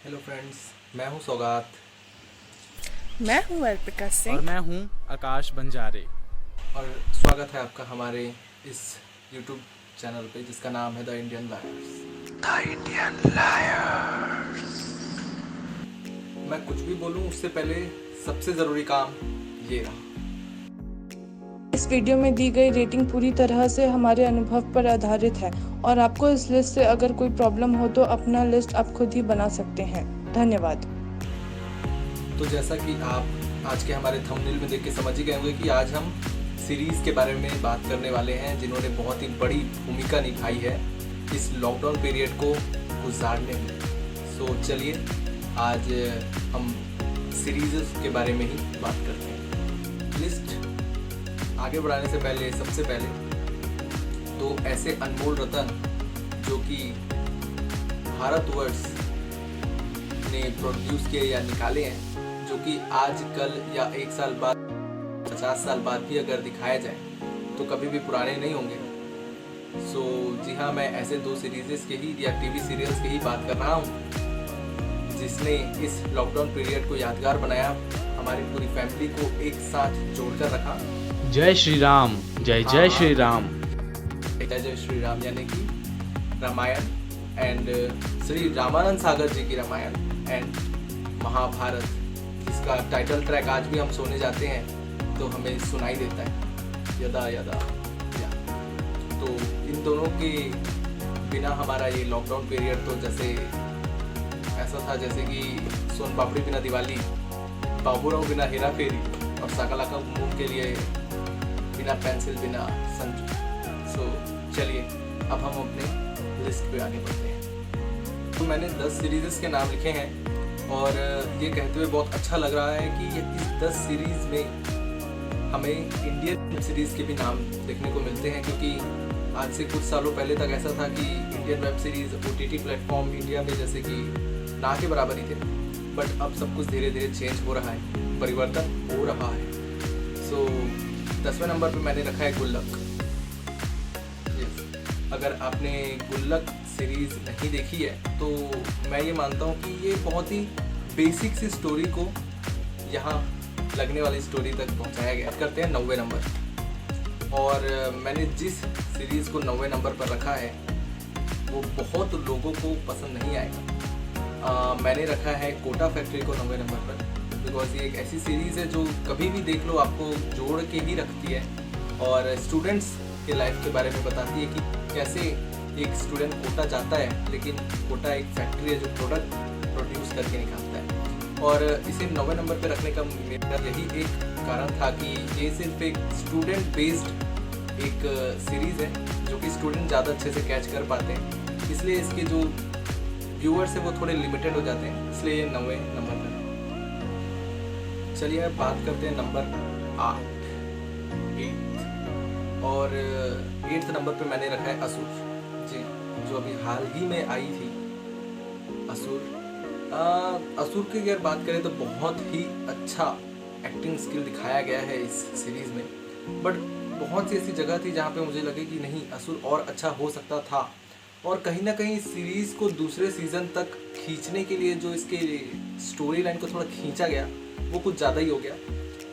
Hello friends, मैं हूं सौगात मैं हूँ अर्पिता और सिंह। मैं हूं आकाश बंजारे। और स्वागत है आपका हमारे इस यूट्यूब चैनल पे जिसका नाम है द इंडियन लायर्स। मैं कुछ भी बोलूं उससे पहले सबसे ज़रूरी काम ये रहा। इस वीडियो में दी गई रेटिंग पूरी तरह से हमारे अनुभव पर आधारित है और आपको इस लिस्ट से अगर कोई प्रॉब्लम हो तो अपना लिस्ट आप खुद ही बना सकते हैं। धन्यवाद। तो जैसा कि आप आज के हमारे थंबनेल में देख के समझ ही गए होंगे कि आज हम सीरीज़ के बारे में बात करने वाले हैं जिन्होंने बहुत ही बड़ी भूमिका निभाई है इस लॉकडाउन पीरियड को गुजारने में। सो चलिए आज हम सीरीज़ के बारे में ही बात करते हैं। लिस्ट आगे बढ़ाने से पहले सबसे पहले तो ऐसे अनमोल रतन जो कि भारतवर्ष ने प्रोड्यूस किए या निकाले हैं, जो कि आज कल या 1 साल बाद 50 साल बाद भी अगर दिखाया जाए तो कभी भी पुराने नहीं होंगे। सो जी हाँ, मैं ऐसे 2 सीरीज़ के ही या टीवी सीरियल्स की ही बात कर रहा हूँ जिसने इस लॉकडाउन पीरियड को यादगार बनाया, हमारी पूरी फैमिली को एक साथ जोड़कर रखा। जय श्री राम, जय जय श्री राम। जय जय श्री राम यानी कि रामायण एंड श्री रामानंद सागर जी की रामायण एंड महाभारत, जिसका टाइटल ट्रैक आज भी हम सोने जाते हैं तो हमें सुनाई देता है, यदा यदा या। तो इन दोनों के बिना हमारा ये लॉकडाउन पीरियड तो जैसे ऐसा था जैसे कि सोन पापड़ी बिना दिवाली, बाबूराव बिना हेरा फेरी और साकालाका बूम के लिए बिना पेंसिल बिना संजू। सो चलिए अब हम अपने लिस्ट पे आगे बढ़ते हैं। तो मैंने 10 सीरीज़ के नाम लिखे हैं और ये कहते हुए बहुत अच्छा लग रहा है कि इस 10 सीरीज़ में हमें इंडियन सीरीज़ के भी नाम देखने को मिलते हैं, क्योंकि आज से कुछ सालों पहले तक ऐसा था कि Indian web series OTT platform India में जैसे कि ना के बराबर ही थे, बट अब सब कुछ धीरे धीरे चेंज हो रहा है, परिवर्तन हो रहा है। सो 10वें नंबर पे मैंने रखा है गुल्लक। अगर आपने गुल्लक सीरीज़ नहीं देखी है तो मैं ये मानता हूँ कि ये बहुत ही बेसिक सी स्टोरी को यहाँ लगने वाली स्टोरी तक पहुँचाया गया। करते हैं 90वें नंबर, और मैंने जिस सीरीज़ को 90वें नंबर पर रखा है वो बहुत लोगों को पसंद नहीं आएगा। मैंने रखा है कोटा फैक्ट्री को 90वें नंबर पर, बिकॉज ये एक ऐसी सीरीज़ है जो कभी भी देख लो आपको जोड़ के ही रखती है और स्टूडेंट्स के लाइफ के बारे में बताती है कि कैसे एक स्टूडेंट कोटा जाता है, लेकिन कोटा एक फैक्ट्री है जो प्रोडक्ट प्रोड्यूस करके निकालता है। और इसे 90वें नंबर पे रखने का मेरा यही एक कारण था कि ये सिर्फ एक स्टूडेंट बेस्ड एक सीरीज़ है जो कि स्टूडेंट ज़्यादा अच्छे से कैच कर पाते हैं, इसलिए इसके जो व्यूअर्स है वो थोड़े लिमिटेड हो जाते हैं, इसलिए ये 90वें नंबर पर। चलिए अब बात करते हैं नंबर 8 और 8th नंबर पे मैंने रखा है असुर जी, जो अभी हाल ही में आई थी। असुर की अगर बात करें तो बहुत ही अच्छा एक्टिंग स्किल दिखाया गया है इस सीरीज़ में, बट बहुत सी ऐसी जगह थी जहाँ पे मुझे लगे कि नहीं, असुर और अच्छा हो सकता था, और कहीं ना कहीं सीरीज़ को दूसरे सीज़न तक खींचने के लिए जो इसके स्टोरी लाइन को थोड़ा खींचा गया वो कुछ ज़्यादा ही हो गया,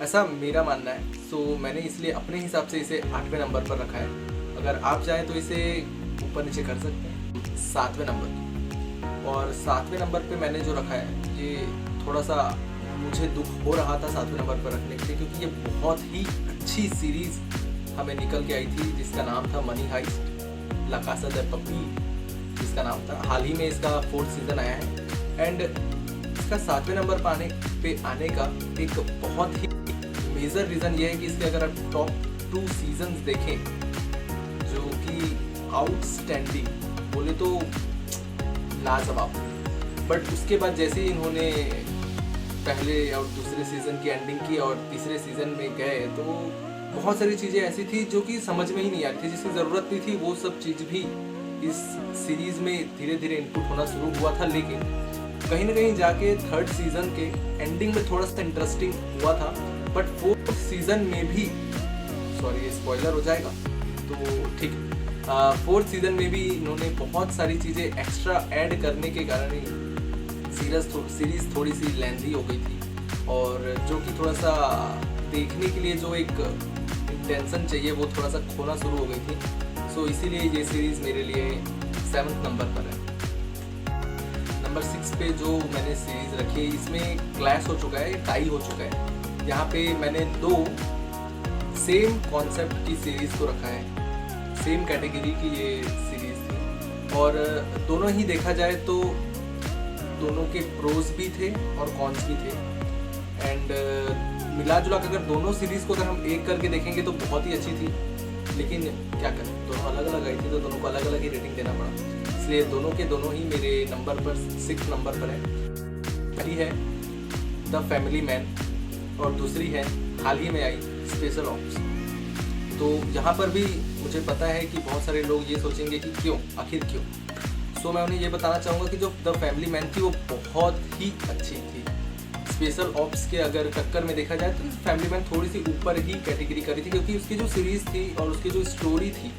ऐसा मेरा मानना है। सो मैंने इसलिए अपने हिसाब से इसे 8वें नंबर पर रखा है। अगर आप चाहें तो इसे ऊपर नीचे कर सकते हैं। 7वें नंबर, और 7वें नंबर पे मैंने जो रखा है ये थोड़ा सा मुझे दुख हो रहा था 7वें नंबर पर रखने के लिए, क्योंकि ये बहुत ही अच्छी सीरीज़ हमें निकल के आई थी जिसका नाम था मनी हाइस्ट, ला कासा दे पपील जिसका नाम था। हाल ही में इसका 4th सीज़न आया है एंड इसका 7वें नंबर पे आने का एक बहुत ही मेजर रीज़न ये है कि इसके अगर आप टॉप 2 सीजन्स देखें जो कि आउटस्टैंडिंग बोले तो लाजवाब, बट उसके बाद जैसे ही इन्होंने पहले और दूसरे सीज़न की एंडिंग की और तीसरे सीज़न में गए तो बहुत सारी चीज़ें ऐसी थी जो कि समझ में ही नहीं आ रही थी, जिसकी ज़रूरत नहीं थी, वो सब चीज़ भी इस सीरीज़ में धीरे धीरे इनपुट होना शुरू हुआ था। लेकिन कहीं ना कहीं जाके 3rd सीज़न के एंडिंग में थोड़ा सा इंटरेस्टिंग हुआ था, बट 4th सीज़न में भी, सॉरी स्पॉइलर हो जाएगा तो ठीक है, 4th सीज़न में भी इन्होंने बहुत सारी चीज़ें एक्स्ट्रा ऐड करने के कारण ही सीरीज़ थोड़ी सी लेंथी हो गई थी, और जो कि थोड़ा सा देखने के लिए जो एक इंटेंशन चाहिए वो थोड़ा सा खोना शुरू हो गई थी। सो इसीलिए ये सीरीज़ मेरे लिए 7th नंबर पर है। नंबर 6 पे जो मैंने सीरीज़ रखी है, इसमें क्लैश हो चुका है, टाई हो चुका है। यहाँ पे मैंने 2 सेम कॉन्सेप्ट की सीरीज़ को रखा है, सेम कैटेगरी की ये सीरीज़ थी, और दोनों ही देखा जाए तो दोनों के प्रोज भी थे और कॉन्स भी थे। एंड मिला जुला कर अगर दोनों सीरीज़ को अगर हम एक करके देखेंगे तो बहुत ही अच्छी थी, लेकिन क्या करें, दोनों अलग अलग आई थी तो दोनों को अलग अलग ही रेटिंग देना पड़ा। इसलिए दोनों के दोनों ही मेरे नंबर पर 6 नंबर पर है। पहली है द फैमिली मैन और दूसरी है हाल ही में आई स्पेशल ऑप्स। तो यहाँ पर भी मुझे पता है कि बहुत सारे लोग ये सोचेंगे कि क्यों, आखिर क्यों। सो मैं उन्हें ये बताना चाहूँगा कि जो द फैमिली मैन थी वो बहुत ही अच्छी थी। स्पेशल ऑप्स के अगर टक्कर में देखा जाए तो फैमिली मैन थोड़ी सी ऊपर ही कैटेगरी करी थी, क्योंकि उसकी जो सीरीज़ थी और उसकी जो स्टोरी थी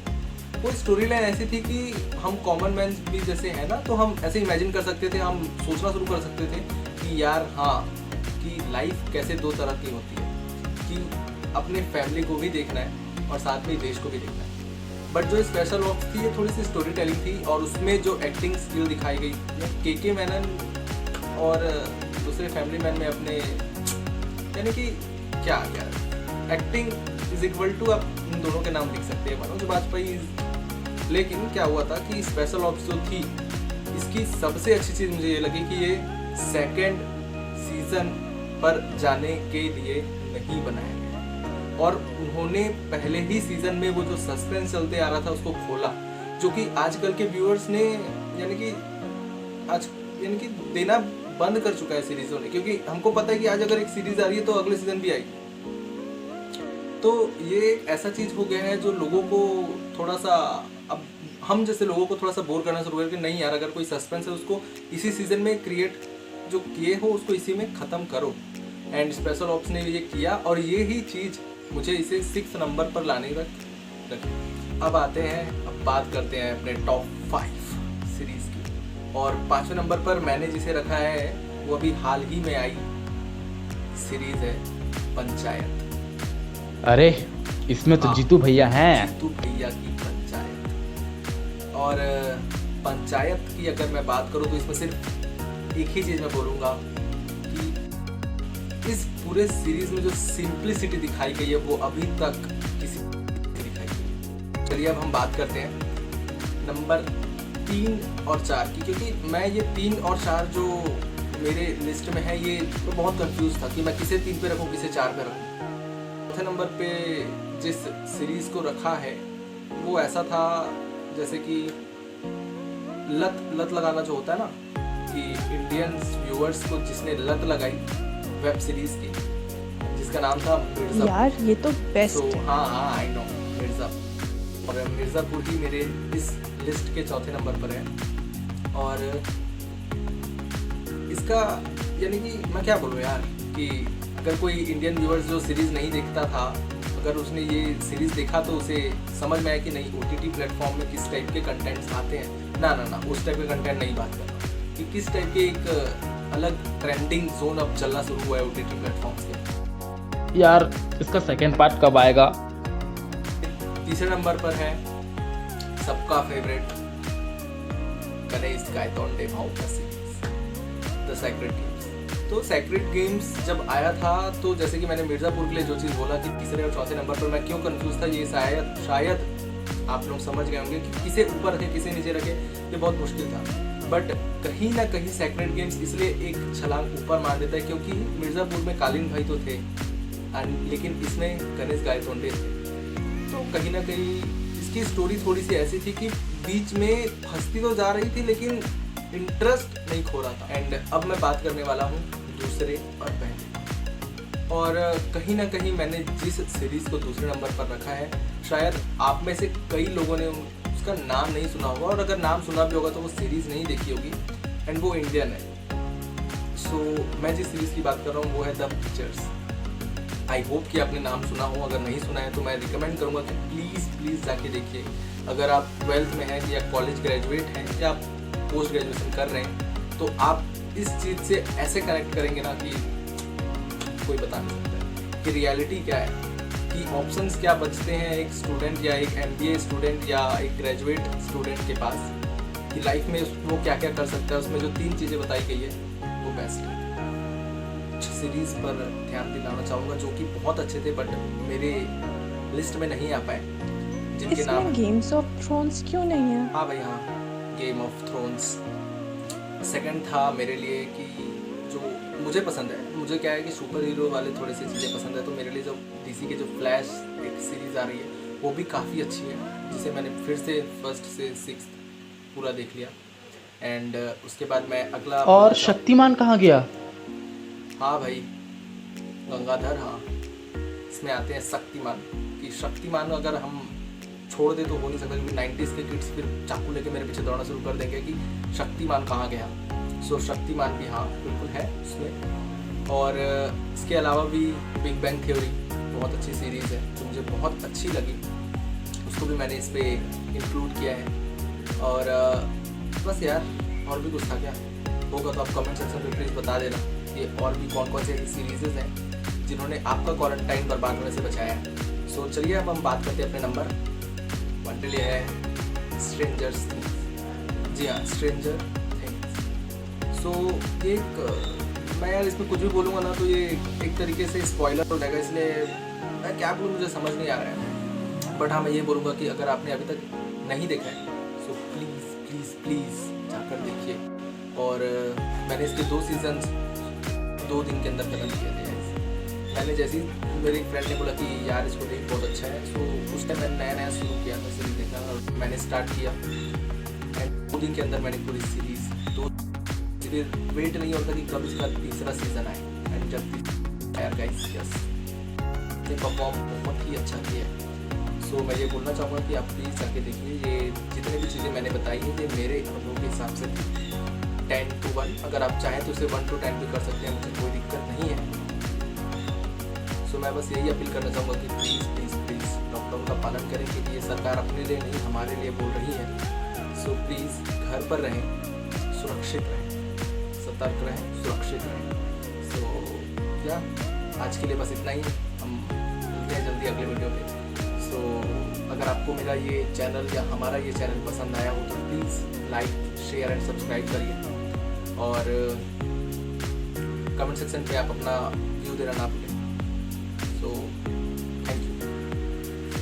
वो स्टोरी लाइन ऐसी थी कि हम कॉमन मैन भी जैसे है ना, तो हम ऐसे इमेजिन कर सकते थे, हम सोचना शुरू कर सकते थे कि यार हाँ, कि लाइफ कैसे 2 तरह की होती है, कि अपने फैमिली को भी देखना है और साथ में देश को भी देखना है। बट जो स्पेशल ऑप्स थी ये थोड़ी सी स्टोरी टेलिंग थी, और उसमें जो एक्टिंग स्किल दिखाई गई, के मैनन और दूसरे फैमिली मैन में अपने, यानी कि क्या एक्टिंग इज इक्वल टू, आप इन दोनों के नाम लिख सकते हैं, मनोज बाजपेयी। लेकिन क्या हुआ था कि स्पेशल ऑप्स जो थी, इसकी सबसे अच्छी चीज़ मुझे ये लगी कि ये 2nd सीज़न पर जाने के लिए नहीं बनाया गया, और उन्होंने पहले ही सीज़न में वो जो सस्पेंस चलते आ रहा था उसको खोला, जो कि आजकल के व्यूअर्स ने यानी कि देना बंद कर चुका है सीरीज़ों ने, क्योंकि हमको पता है कि आज अगर एक सीरीज़ आ रही है तो अगले सीज़न भी आएगी। तो ये ऐसा चीज़ हो गया है जो लोगों को थोड़ा सा, अब हम जैसे लोगों को थोड़ा सा बोर करना शुरू कर कि नहीं यार, अगर कोई सस्पेंस है उसको इसी सीज़न में क्रिएट जो किए हो उसको इसी में ख़त्म करो। एंड स्पेशल ऑप्स ने ये किया, और ये ही चीज़ मुझे इसे 6th नंबर पर लाने तक रखी। अब आते हैं, अब बात करते हैं अपने टॉप 5 सीरीज़ की, और 5वें नंबर पर मैंने जिसे रखा है वो अभी हाल ही में आई सीरीज़ है पंचायत। अरे इसमें तो हाँ, जीतू भैया हैं। जीतू भैया की पंचायत। और पंचायत की अगर मैं बात करूँ तो इसमें सिर्फ एक ही चीज़ मैं बोलूँगा कि इस पूरे सीरीज में जो सिंप्लिसिटी दिखाई गई है वो अभी तक किसी दिखाई गई। चलिए अब हम बात करते हैं नंबर 3 और 4 की, क्योंकि मैं ये 3 और 4 जो मेरे लिस्ट में है ये तो बहुत कंफ्यूज था कि मैं किसे 3 पे रखूँ किसे 4 पे रखूँ। चौथे नंबर पे जिस सीरीज़ को रखा है वो ऐसा था जैसे कि लत लगाना जो होता है ना, कि इंडियन व्यूअर्स को जिसने लत लगाई वेब सीरीज़ की, जिसका नाम था मिर्ज़ापुर। यार ये तो बेस्ट है। हाँ आई नो, मिर्ज़ापुर। और मिर्ज़ापुर ही मेरे इस लिस्ट के चौथे नंबर पर है। और इसका यानी कि मैं क्या बोलूँ यार, कि अगर कोई इंडियन व्यूअर्स जो सीरीज़ नहीं देखता था, अगर उसने ये सीरीज़ देखा तो उसे समझ में आया कि नहीं OTT प्लेटफॉर्म में किस टाइप के कंटेंट्स आते हैं। ना उस टाइप के कंटेंट नहीं बात कर रहा हूँ, कि किस टाइप के एक अलग ट्रेंडिंग जोन अब चलना शुरू हुआ है OTT प्लेटफॉर्म्स के। यार इसका 2nd पार्ट कब आएगा? तीसरे नंबर पर है सबका फेवरेट गणेश गायतोंडे भाऊ का सीरीज द सेक्रेट गेम्स। तो सेक्रेट गेम्स जब आया था तो जैसे कि मैंने मिर्ज़ापुर के लिए जो चीज़ बोला कि तीसरे और चौथे नंबर पर मैं क्यों कंफ्यूज था, ये शायद आप लोग समझ गए होंगे कि किसे ऊपर रखे किसे नीचे रखे, ये बहुत मुश्किल था। बट कहीं ना कहीं सेक्रेट गेम्स इसलिए एक छलांग ऊपर मार देता है क्योंकि मिर्ज़ापुर में कालीन भाई तो थे लेकिन इसमें गणेश गायतोंडे थे। तो कहीं ना कहीं इसकी स्टोरी थोड़ी सी ऐसी थी कि बीच में फंसती तो जा रही थी लेकिन इंटरेस्ट नहीं खो रहा था। एंड अब मैं बात करने वाला हूँ दूसरे और पहले। और कहीं ना कहीं मैंने जिस सीरीज़ को दूसरे नंबर पर रखा है शायद आप में से कई लोगों ने उसका नाम नहीं सुना होगा, और अगर नाम सुना भी होगा तो वो सीरीज़ नहीं देखी होगी, एंड वो इंडियन है। सो मैं जिस सीरीज़ की बात कर रहा हूँ वो है द पिक्चर्स। आई होप कि आपने नाम सुना हो, अगर नहीं सुना है तो मैं रिकमेंड करूँगा कि प्लीज़ जाके देखिए। अगर आप 12th में हैं या कॉलेज ग्रेजुएट हैं या आप पोस्ट ग्रेजुएशन कर रहे हैं तो आप इस चीज़ से ऐसे कनेक्ट करेंगे ना कि कोई बता नहीं सकता कि रियलिटी क्या है, कि ऑप्शंस क्या बचते हैं एक स्टूडेंट या एक MBA स्टूडेंट या एक ग्रेजुएट स्टूडेंट के पास, कि लाइफ में वो क्या क्या कर सकता है। उसमें जो 3 चीज़ें बताई गई है वो बेस्ट है। कुछ सीरीज़ पर ध्यान दिलाना चाहूँगा जो कि बहुत अच्छे थे बट मेरे लिस्ट में नहीं आ पाए, जिनके नाम इसमें गेम्स ऑफ थ्रोन्स क्यों नहीं है? हाँ भाई हाँ, गेम ऑफ थ्रोन्स सेकंड था मेरे लिए, कि जो मुझे पसंद है, मुझे क्या है कि सुपर हीरो वाले थोड़े से चीज़ें पसंद है, तो मेरे लिए जो DC के जो फ्लैश एक सीरीज़ आ रही है वो भी काफ़ी अच्छी है, जिसे मैंने फिर से 1st से 6th पूरा देख लिया। एंड उसके बाद मैं अगला और शक्तिमान कहाँ गया? हाँ भाई गंगाधर, हाँ इसमें आते हैं शक्तिमान, कि शक्तिमान अगर हम छोड़ दे तो हो नहीं सकता, क्योंकि 90s के किड्स फिर चाकू लेके मेरे पीछे दौड़ना शुरू कर देंगे कि शक्तिमान कहाँ गया। सो शक्तिमान भी हाँ बिल्कुल है उसमें। और इसके अलावा भी बिग बैंग थ्योरी बहुत अच्छी सीरीज़ है जो मुझे बहुत अच्छी लगी, उसको भी मैंने इस पर इंक्लूड किया है। और बस यार और भी कुछ था क्या, होगा तो आप कमेंट सेक्शन में प्लीज़ बता देना कि और भी कौन कौन से ऐसी सीरीज़ हैं जिन्होंने आपका क्वारंटाइन बर्बाद होने से बचाया है। सो चलिए अब हम बात करते हैं अपने नंबर 1 के लिए है स्ट्रेंजर्स थिंग्स। जी हाँ, स्ट्रेंजर थिंग्स। सो मैं यार इसमें कुछ भी बोलूँगा ना तो ये एक तरीके से स्पॉइलर हो जाएगा, इसलिए मैं क्या बोलूँ मुझे समझ नहीं आ रहा है। बट हाँ मैं ये बोलूँगा कि अगर आपने अभी तक नहीं देखा है सो प्लीज़ प्लीज़ प्लीज़ जाकर देखिए। और मैंने इसके 2 सीजन्स 2 दिन के अंदर खत्म किए थे। मैंने जैसे ही मेरे एक फ्रेंड ने बोला कि यार इसको देख बहुत अच्छा है, सो उस टाइम मैंने नया शुरू किया था सीरीज देखना और मैंने स्टार्ट किया एंड 2 दिन के अंदर मैंने पूरी सीरीज फिर वेट नहीं होता कि कब इसका तीसरा सीज़न आए। एंड जब यार गाइस यस ये परफॉर्म बहुत ही अच्छा किया है। सो मैं ये बोलना चाहूँगा कि आप प्लीज़ जाके देखिए। ये जितने भी चीज़ें मैंने बताई हैं ये मेरे अनुभव के हिसाब से 10 to 1, अगर आप चाहें तो इसे 1 to 10 भी कर सकते हैं, मुझे कोई दिक्कत नहीं है। सो मैं बस यही अपील करना चाहूँगा कि प्लीज़ प्लीज़ प्लीज़ लॉकडाउन का पालन करें, क्योंकि ये सरकार अपने लिए नहीं हमारे लिए बोल रही है। सो प्लीज़ घर पर रहें, सुरक्षित रहें, सतर्क रहें, सुरक्षित रहें। सो क्या आज के लिए बस इतना ही, हम मिलते हैं जल्दी अगले वीडियो में। सो अगर आपको मेरा ये चैनल या हमारा ये चैनल पसंद आया हो तो please like share and subscribe करिए और कमेंट सेक्शन पे आप अपना व्यू देना ना भूलें।